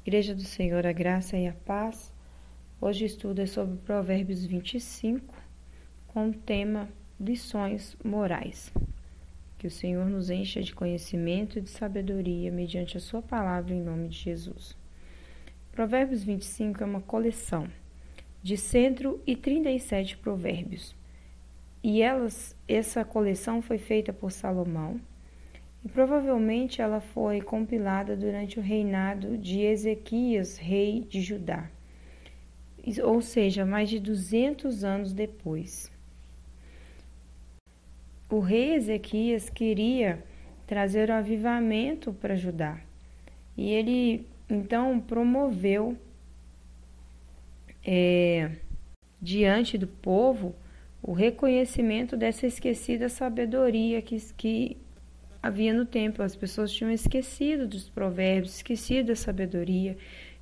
Igreja do Senhor, a graça e a paz. Hoje o estudo é sobre Provérbios 25, com o tema Lições Morais. Que o Senhor nos encha de conhecimento e de sabedoria mediante a sua palavra em nome de Jesus. Provérbios 25 é uma coleção de 137 provérbios. E essa coleção foi feita por Salomão. E provavelmente ela foi compilada durante o reinado de Ezequias, rei de Judá, ou seja, mais de 200 anos depois. O rei Ezequias queria trazer o avivamento para Judá, e ele então promoveu diante do povo o reconhecimento dessa esquecida sabedoria que havia no tempo. As pessoas tinham esquecido dos provérbios, esquecido da sabedoria,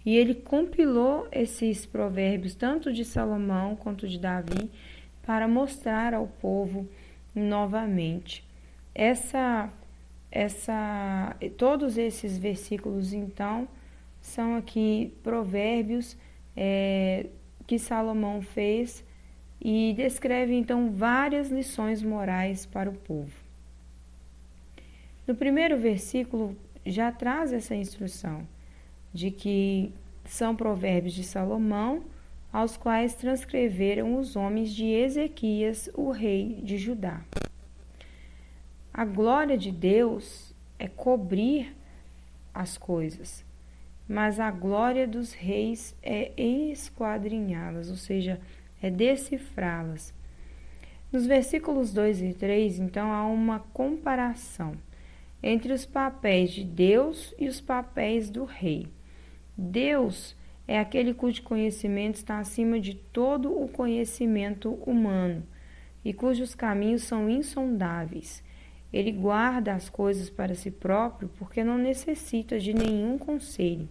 e ele compilou esses provérbios, tanto de Salomão quanto de Davi, para mostrar ao povo novamente. Todos esses versículos, então, são aqui provérbios que Salomão fez e descreve, então, várias lições morais para o povo. No primeiro versículo já traz essa instrução de que são provérbios de Salomão, aos quais transcreveram os homens de Ezequias, o rei de Judá. A glória de Deus é cobrir as coisas, mas a glória dos reis é esquadrinhá-las, ou seja, é decifrá-las. Nos versículos 2 e 3, então, há uma comparação entre os papéis de Deus e os papéis do rei. Deus é aquele cujo conhecimento está acima de todo o conhecimento humano e cujos caminhos são insondáveis. Ele guarda as coisas para si próprio porque não necessita de nenhum conselho.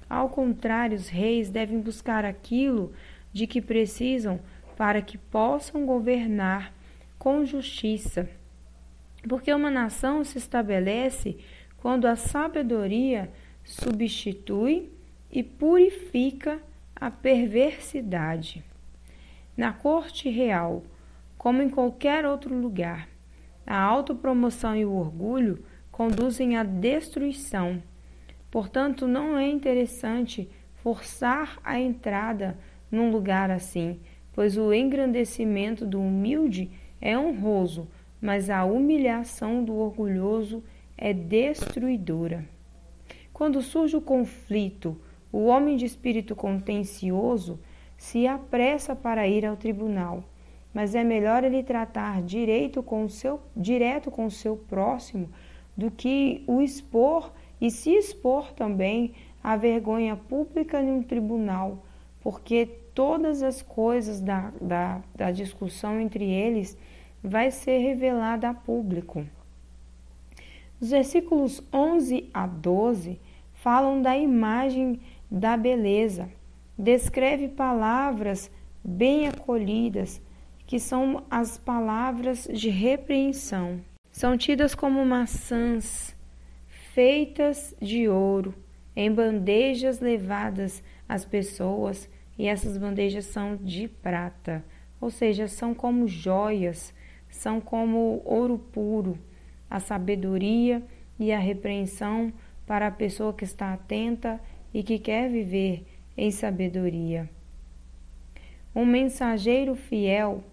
Ao contrário, os reis devem buscar aquilo de que precisam para que possam governar com justiça. Porque uma nação se estabelece quando a sabedoria substitui e purifica a perversidade. Na corte real, como em qualquer outro lugar, a autopromoção e o orgulho conduzem à destruição. Portanto, não é interessante forçar a entrada num lugar assim, pois o engrandecimento do humilde é honroso, mas a humilhação do orgulhoso é destruidora. Quando surge o conflito, o homem de espírito contencioso se apressa para ir ao tribunal, mas é melhor ele tratar direto com o seu próximo do que o expor e se expor também à vergonha pública em um tribunal, porque todas as coisas da discussão entre eles vai ser revelada a público. Os versículos 11 a 12 falam da imagem da beleza, descreve palavras bem acolhidas, que são as palavras de repreensão. São tidas como maçãs feitas de ouro, em bandejas levadas às pessoas, e essas bandejas são de prata, ou seja, são como joias, são como ouro puro, a sabedoria e a repreensão para a pessoa que está atenta e que quer viver em sabedoria. Um mensageiro fiel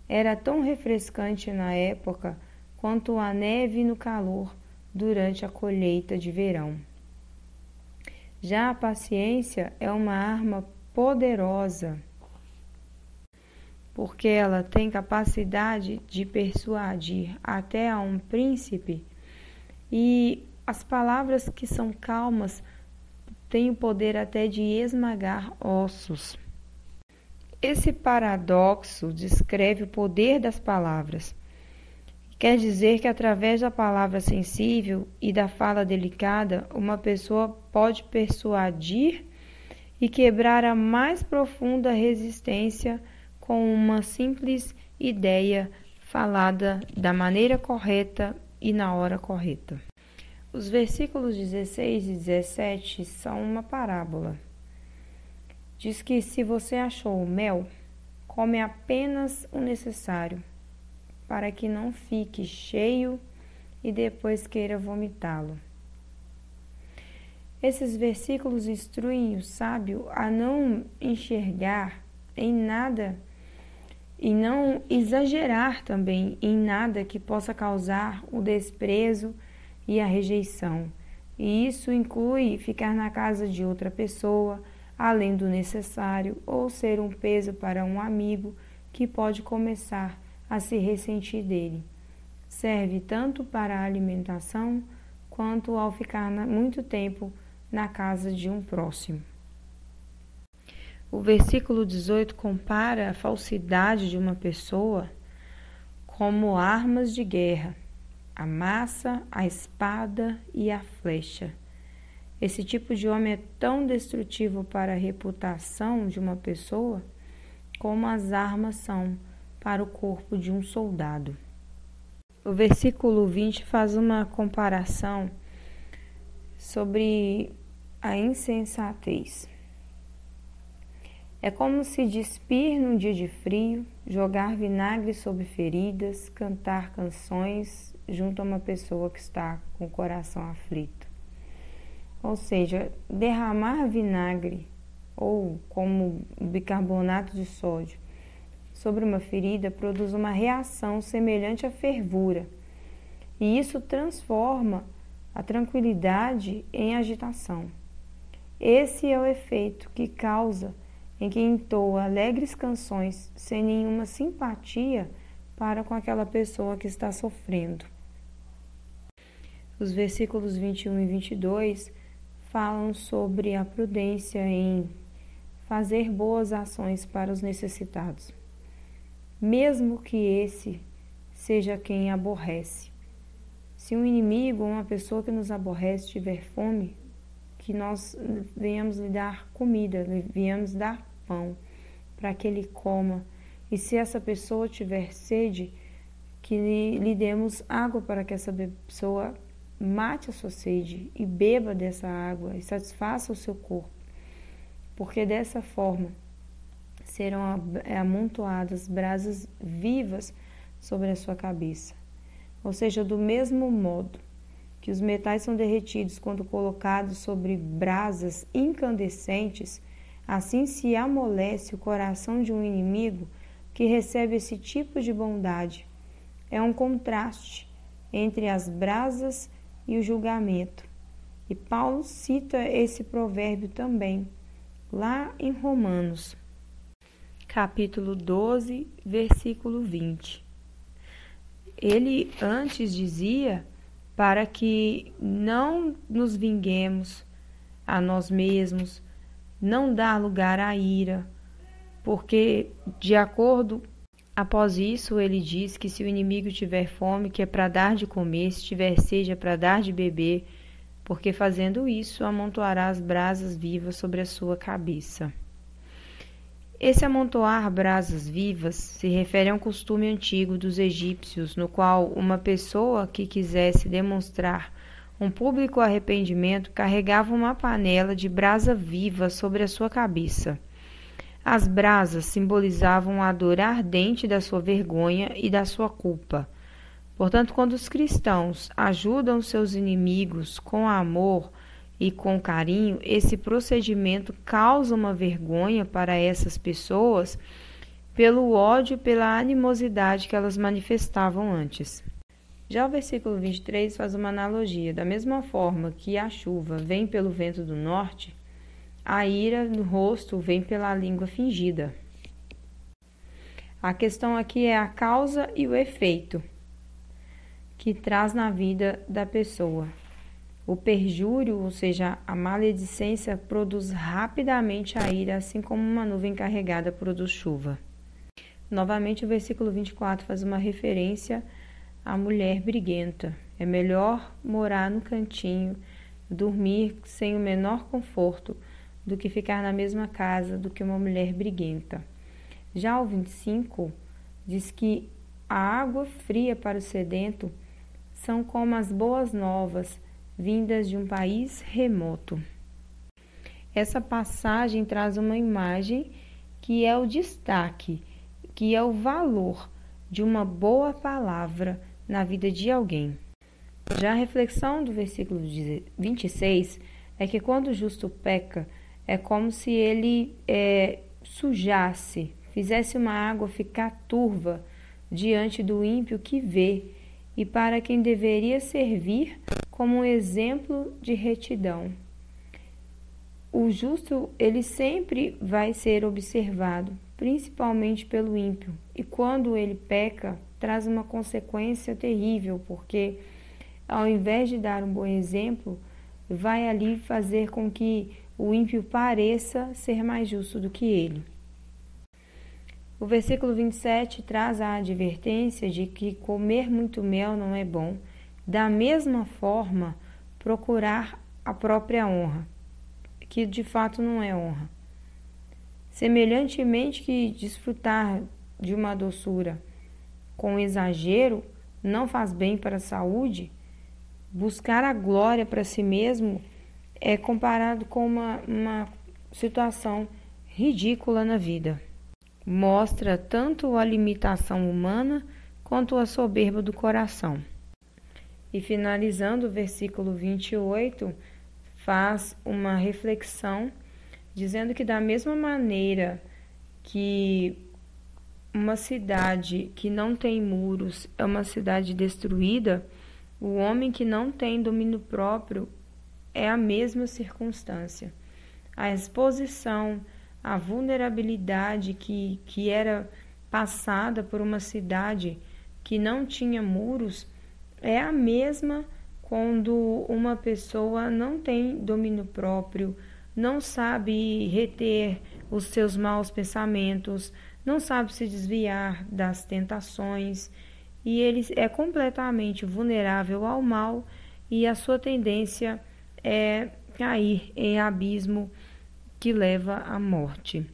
era tão refrescante na época quanto a neve no calor durante a colheita de verão. Já a paciência é uma arma poderosa, porque ela tem capacidade de persuadir até a um príncipe, e as palavras que são calmas têm o poder até de esmagar ossos. Esse paradoxo descreve o poder das palavras. Quer dizer que através da palavra sensível e da fala delicada, uma pessoa pode persuadir e quebrar a mais profunda resistência com uma simples ideia falada da maneira correta e na hora correta. Os versículos 16 e 17 são uma parábola. Diz que se você achou o mel, come apenas o necessário, para que não fique cheio e depois queira vomitá-lo. Esses versículos instruem o sábio a não enxergar em nada e não exagerar também em nada que possa causar o desprezo e a rejeição. E isso inclui ficar na casa de outra pessoa, além do necessário, ou ser um peso para um amigo que pode começar a se ressentir dele. Serve tanto para a alimentação quanto ao ficar muito tempo na casa de um próximo. O versículo 18 compara a falsidade de uma pessoa como armas de guerra, a massa, a espada e a flecha. Esse tipo de homem é tão destrutivo para a reputação de uma pessoa como as armas são para o corpo de um soldado. O versículo 20 faz uma comparação sobre a insensatez. É como se despir num dia de frio, jogar vinagre sobre feridas, cantar canções junto a uma pessoa que está com o coração aflito. Ou seja, derramar vinagre ou como bicarbonato de sódio sobre uma ferida produz uma reação semelhante à fervura. E isso transforma a tranquilidade em agitação. Esse é o efeito que causa em quem entoa alegres canções sem nenhuma simpatia para com aquela pessoa que está sofrendo. Os versículos 21 e 22 falam sobre a prudência em fazer boas ações para os necessitados, mesmo que esse seja quem aborrece. Se um inimigo ou uma pessoa que nos aborrece tiver fome, que nós venhamos lhe dar comida, venhamos dar pão para que ele coma. E se essa pessoa tiver sede, que lhe demos água para que essa pessoa mate a sua sede e beba dessa água e satisfaça o seu corpo, porque dessa forma serão amontoadas brasas vivas sobre a sua cabeça. Ou seja, do mesmo modo que os metais são derretidos quando colocados sobre brasas incandescentes, assim se amolece o coração de um inimigo que recebe esse tipo de bondade. É um contraste entre as brasas e o julgamento. E Paulo cita esse provérbio também, lá em Romanos, capítulo 12, versículo 20. Ele antes dizia para que não nos vinguemos a nós mesmos, não dar lugar à ira, porque de acordo após isso ele diz que se o inimigo tiver fome, que é para dar de comer, se tiver sede é para dar de beber, porque fazendo isso amontoará as brasas vivas sobre a sua cabeça. Esse amontoar brasas vivas se refere a um costume antigo dos egípcios, no qual uma pessoa que quisesse demonstrar um público arrependimento carregava uma panela de brasa viva sobre a sua cabeça. As brasas simbolizavam a dor ardente da sua vergonha e da sua culpa. Portanto, quando os cristãos ajudam seus inimigos com amor e com carinho, esse procedimento causa uma vergonha para essas pessoas pelo ódio e pela animosidade que elas manifestavam antes. Já o versículo 23 faz uma analogia. Da mesma forma que a chuva vem pelo vento do norte, a ira no rosto vem pela língua fingida. A questão aqui é a causa e o efeito que traz na vida da pessoa. O perjúrio, ou seja, a maledicência, produz rapidamente a ira, assim como uma nuvem carregada produz chuva. Novamente, o versículo 24 faz uma referência à mulher briguenta. É melhor morar no cantinho, dormir sem o menor conforto, do que ficar na mesma casa do que uma mulher briguenta. Já o 25 diz que a água fria para o sedento são como as boas novas vindas de um país remoto. Essa passagem traz uma imagem que é o destaque, que é o valor de uma boa palavra na vida de alguém. Já a reflexão do versículo 26 é que quando o justo peca, é como se ele sujasse, fizesse uma água ficar turva diante do ímpio que vê e para quem deveria servir como um exemplo de retidão. O justo, ele sempre vai ser observado, principalmente pelo ímpio, e quando ele peca, traz uma consequência terrível, porque ao invés de dar um bom exemplo, vai ali fazer com que o ímpio pareça ser mais justo do que ele. O versículo 27 traz a advertência de que comer muito mel não é bom, da mesma forma procurar a própria honra, que de fato não é honra. Semelhantemente que desfrutar de uma doçura com exagero não faz bem para a saúde, buscar a glória para si mesmo é comparado com uma situação ridícula na vida. Mostra tanto a limitação humana quanto a soberba do coração. E finalizando o versículo 28, faz uma reflexão dizendo que da mesma maneira que uma cidade que não tem muros é uma cidade destruída, o homem que não tem domínio próprio é a mesma circunstância. A exposição, a vulnerabilidade que era passada por uma cidade que não tinha muros é a mesma quando uma pessoa não tem domínio próprio, não sabe reter os seus maus pensamentos, não sabe se desviar das tentações, e ele é completamente vulnerável ao mal, e a sua tendência é cair em abismo que leva à morte.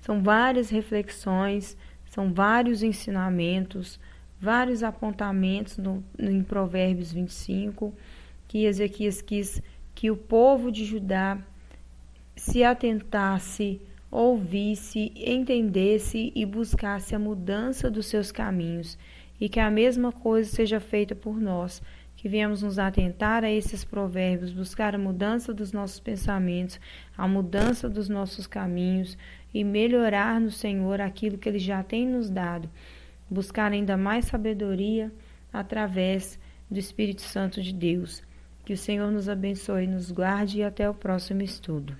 São várias reflexões, são vários ensinamentos, vários apontamentos em Provérbios 25, que Ezequias quis que o povo de Judá se atentasse, ouvisse, entendesse e buscasse a mudança dos seus caminhos, e que a mesma coisa seja feita por nós, que viemos nos atentar a esses provérbios, buscar a mudança dos nossos pensamentos, a mudança dos nossos caminhos e melhorar no Senhor aquilo que Ele já tem nos dado, buscar ainda mais sabedoria através do Espírito Santo de Deus. Que o Senhor nos abençoe, nos guarde e até o próximo estudo.